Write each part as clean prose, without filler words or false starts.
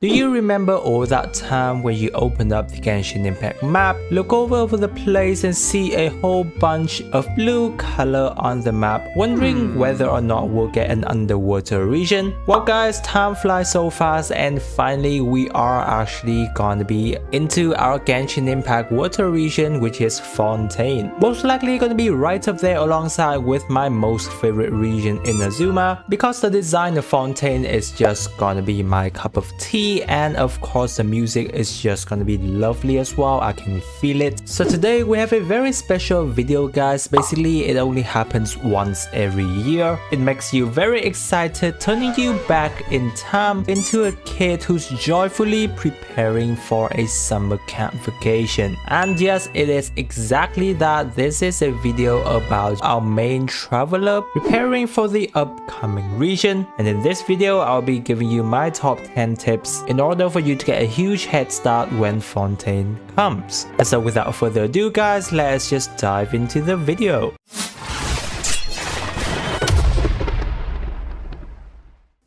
Do you remember all that time when you opened up the Genshin Impact map, look over the place and see a whole bunch of blue color on the map, wondering whether or not we'll get an underwater region? Well guys, time flies so fast and finally we are actually gonna be into our Genshin Impact water region, which is Fontaine. Most likely gonna be right up there alongside with my most favorite region in Azuma, because the design of Fontaine is just gonna be my cup of tea, and of course the music is just gonna be lovely as well. I can feel it. So today we have a very special video guys. Basically it only happens once every year. It makes you very excited, turning you back in time into a kid who's joyfully preparing for a summer camp vacation. And yes, it is exactly that. This is a video about our main traveler preparing for the upcoming region, and in this video I'll be giving you my top 10 tips in order for you to get a huge head start when Fontaine comes. And so without further ado guys, let's just dive into the video.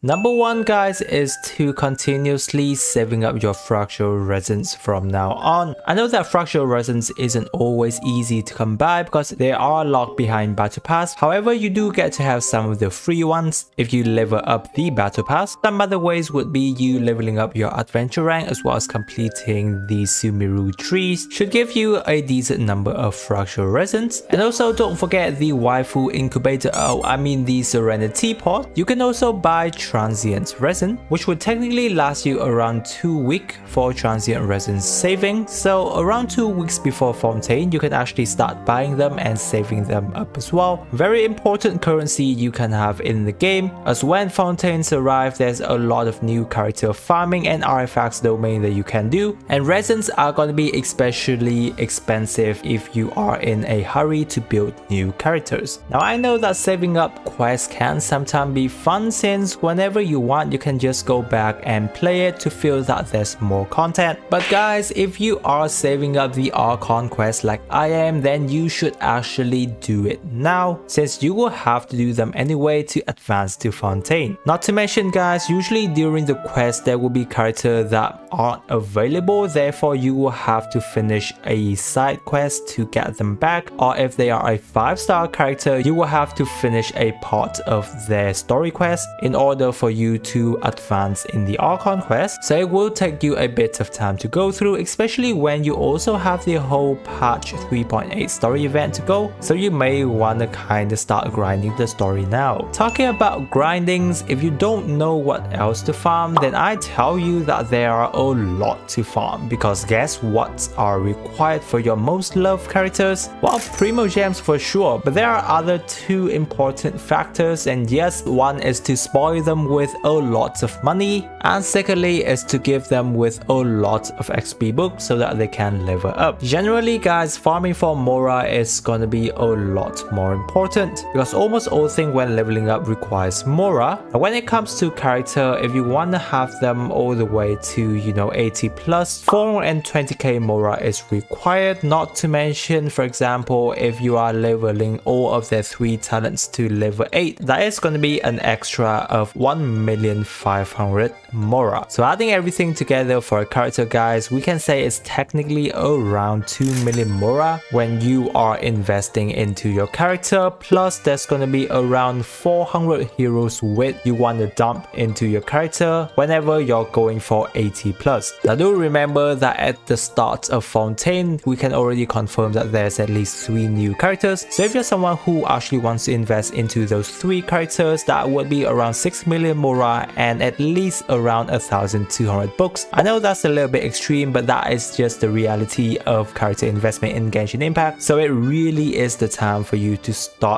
Number 1 guys is to continuously saving up your fractal resins from now on. I know that fractal resins isn't always easy to come by because they are locked behind battle pass. However, you do get to have some of the free ones if you level up the battle pass. Some other ways would be you leveling up your adventure rank as well as completing the Sumeru trees should give you a decent number of fractal resins. And also don't forget the waifu incubator, the serenity pot. You can also buy transient resin, which would technically last you around 2 weeks for transient resin saving. So around 2 weeks before Fontaine, you can actually start buying them and saving them up as well. Very important currency you can have in the game, as when Fontaines arrive, there's a lot of new character farming and artifacts domain that you can do, and resins are going to be especially expensive if you are in a hurry to build new characters. Now I know that saving up quests can sometimes be fun, since whenever you want you can just go back and play it to feel that there's more content. But guys, if you are saving up the Archon quest like I am, then you should actually do it now, since you will have to do them anyway to advance to Fontaine. Not to mention guys, usually during the quest there will be characters that aren't available, therefore you will have to finish a side quest to get them back, or if they are a 5-star character you will have to finish a part of their story quest in order for you to advance in the Archon quest. So it will take you a bit of time to go through, especially when you also have the whole patch 3.8 story event to go, so you may want to kind of start grinding the story now. Talking about grindings, if you don't know what else to farm, then I tell you that there are a lot to farm, because guess what are required for your most loved characters? Well, Primo Gems for sure, but there are other 2 important factors, and yes, one is to spoil them with a lot of money, and secondly is to give them with a lot of XP books so that they can level up. Generally guys, farming for Mora is gonna be a lot more important, because almost all things when leveling up requires Mora. And when it comes to character, if you want to have them all the way to 80 plus, 420k Mora is required. Not to mention, for example, if you are leveling all of their 3 talents to level 8, that is going to be an extra of 1,500,000 Mora. So adding everything together for a character guys, we can say it's technically around 2 million Mora when you are investing into your character, plus there's going to be around 400 heroes wit you want to dump into your character whenever you're going for 80 plus. Now do remember that at the start of Fontaine we can already confirm that there's at least 3 new characters, so if you're someone who actually wants to invest into those 3 characters, that would be around 6 million Mora and at least around 1,200 books. I know that's a little bit extreme, but that is just the reality of character investment in Genshin Impact, so it really is the time for you to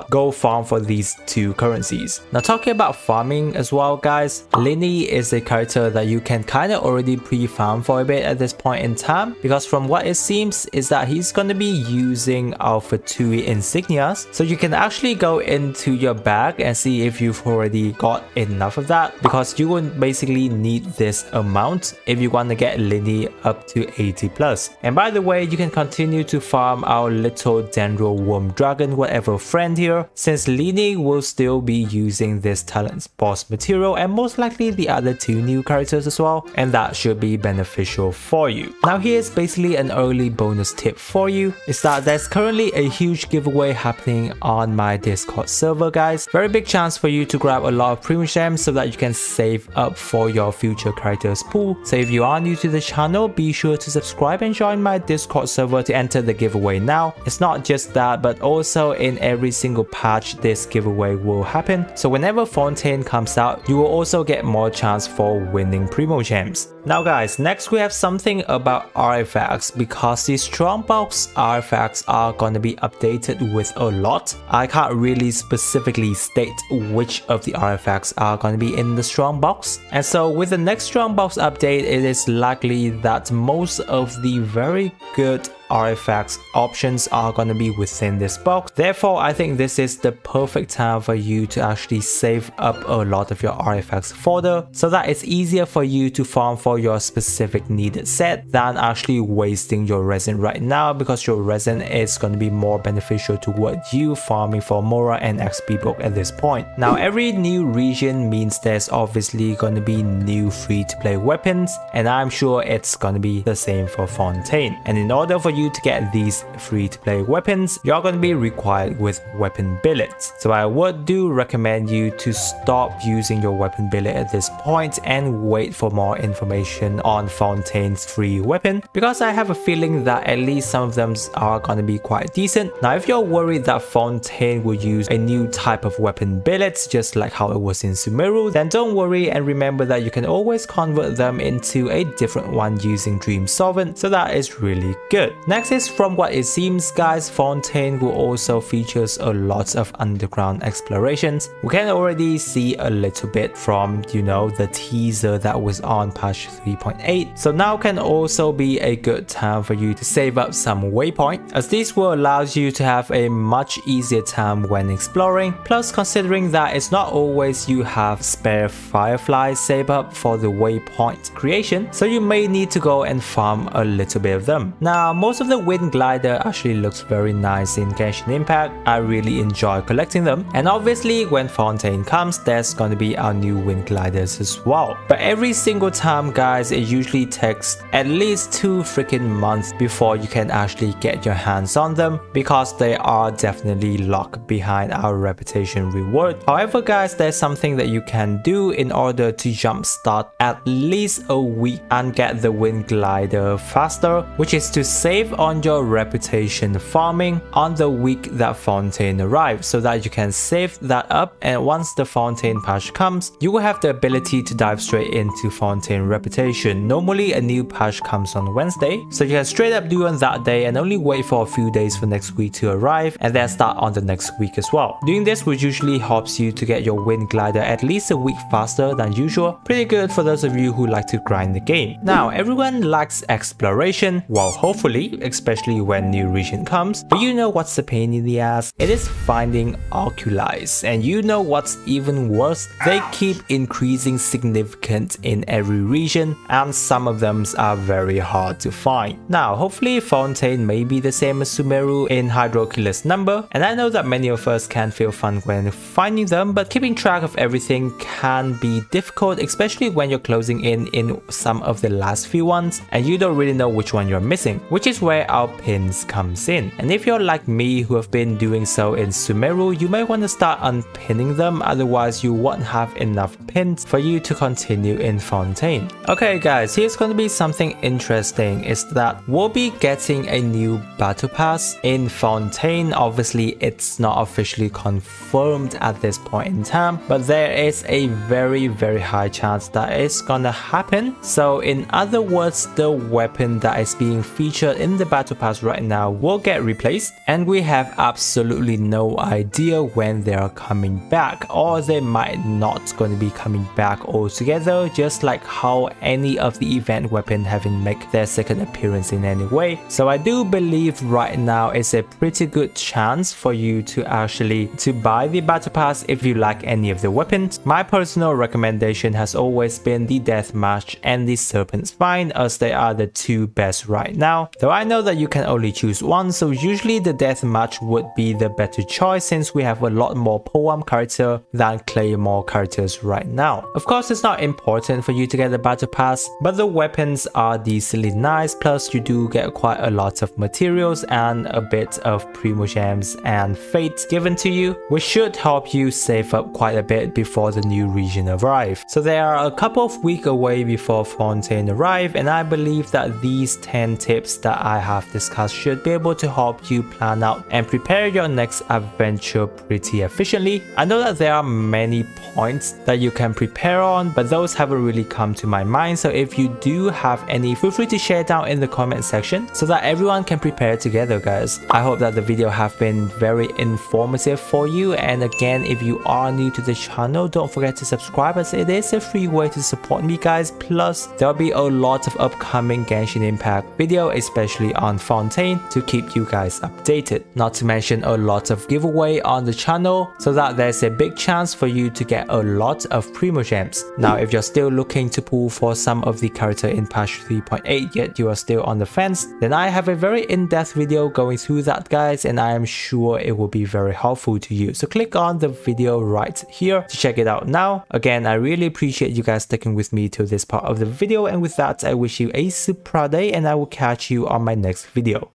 go farm for these 2 currencies. Now talking about farming as well guys, Linny is a character that you can kind of already pre-farm for a bit at this point in time, because from what it seems is that he's going to be using Alpha 2 insignias, so you can actually go into your bag and see if you've already got enough of that, because you will basically actually need this amount if you want to get Lini up to 80 plus. And by the way, you can continue to farm our little Dendro Worm Dragon whatever friend here, since Lini will still be using this talent's boss material and most likely the other 2 new characters as well, and that should be beneficial for you. Now here's basically an early bonus tip for you, is that there's currently a huge giveaway happening on my Discord server, guys. Very big chance for you to grab a lot of premium gems so that you can save up for your future characters pool. So if you are new to the channel, be sure to subscribe and join my Discord server to enter the giveaway now. It's not just that, but also in every single patch this giveaway will happen. So whenever Fontaine comes out, you will also get more chance for winning primo gems. Now guys, next we have something about artifacts, because these strong box artifacts are going to be updated with a lot. I can't really specifically state which of the artifacts are going to be in the strong box, and so with the next strong box update, it is likely that most of the very good artifacts options are going to be within this box. Therefore, I think this is the perfect time for you to actually save up a lot of your artifacts fodder, so that it's easier for you to farm for your specific needed set than actually wasting your resin right now, because your resin is going to be more beneficial towards you farming for Mora and XP book at this point. Now every new region means there's obviously going to be new free-to-play weapons, and I'm sure it's going to be the same for Fontaine. And in order for you to get these free-to-play weapons, you're going to be required with weapon billets. So I do recommend you to stop using your weapon billet at this point and wait for more information on Fontaine's free weapon, because I have a feeling that at least some of them are going to be quite decent. Now if you're worried that Fontaine will use a new type of weapon billets just like how it was in Sumeru, then don't worry, and remember that you can always convert them into a different one using Dream Solvent, so that is really good. Next is, from what it seems guys, Fontaine will also features a lot of underground explorations. We can already see a little bit from, you know, the teaser that was on patch 3.8. So now can also be a good time for you to save up some waypoint, as this will allow you to have a much easier time when exploring. Plus, considering that it's not always you have spare fireflies save up for the waypoint creation, so you may need to go and farm a little bit of them. Now most of the wind glider actually looks very nice in Genshin Impact. I really enjoy collecting them, and obviously when Fontaine comes, there's going to be our new wind gliders as well. But every single time guys, it usually takes at least 2 freaking months before you can actually get your hands on them, because they are definitely locked behind our reputation reward. However guys, there's something that you can do in order to jumpstart at least a week and get the wind glider faster, which is to save on your reputation farming on the week that Fontaine arrives, so that you can save that up, and once the Fontaine patch comes, you will have the ability to dive straight into Fontaine reputation. Normally a new patch comes on Wednesday, so you can straight up do on that day and only wait for a few days for next week to arrive, and then start on the next week as well. Doing this will usually helps you to get your wind glider at least a week faster than usual. Pretty good for those of you who like to grind the game. Now everyone likes exploration, well hopefully, especially when new region comes, but you know what's the pain in the ass? It is finding oculis, and you know what's even worse? They keep increasing significant in every region, and some of them are very hard to find. Now hopefully Fontaine may be the same as Sumeru in Hydroculus number, and I know that many of us can feel fun when finding them, but keeping track of everything can be difficult, especially when you're closing in some of the last few ones and you don't really know which one you're missing, which is where our pins comes in. And if you're like me who have been doing so in Sumeru, you may want to start unpinning them, otherwise you won't have enough pins for you to continue in Fontaine. Okay guys, here's going to be something interesting, is that we'll be getting a new battle pass in Fontaine. Obviously it's not officially confirmed at this point in time, but there is a very high chance that it's gonna happen. So in other words, the weapon that is being featured in in the battle pass right now will get replaced, and we have absolutely no idea when they are coming back, or they might not going to be coming back altogether, just like how any of the event weapon haven't make their second appearance in any way. So I do believe right now is a pretty good chance for you to actually buy the battle pass if you like any of the weapons. My personal recommendation has always been the Deathmatch and the Serpent Spine, as they are the two best right now, though I know that you can only choose one, so usually the Deathmatch would be the better choice since we have a lot more polearm character than claymore characters right now. Of course, it's not important for you to get the battle pass, but the weapons are decently nice, plus you do get quite a lot of materials and a bit of Primogems and Fate given to you, which should help you save up quite a bit before the new region arrive. So they are a couple of weeks away before Fontaine arrive, and I believe that these 10 tips that I have discussed should be able to help you plan out and prepare your next adventure pretty efficiently. I know that there are many points that you can prepare on, but those haven't really come to my mind, so if you do have any, feel free to share down in the comment section so that everyone can prepare together, guys. I hope that the video have been very informative for you, and again, if you are new to the channel, don't forget to subscribe, as it is a free way to support me, guys. Plus there'll be a lot of upcoming Genshin Impact video, especially on Fontaine, to keep you guys updated, not to mention a lot of giveaway on the channel, so that there's a big chance for you to get a lot of Primogems. Now if you're still looking to pull for some of the character in patch 3.8 yet you are still on the fence, then I have a very in-depth video going through that, guys, and I am sure it will be very helpful to you. So click on the video right here to check it out now. Again, I really appreciate you guys sticking with me till this part of the video, and with that I wish you a super day, and I will catch you on my next video.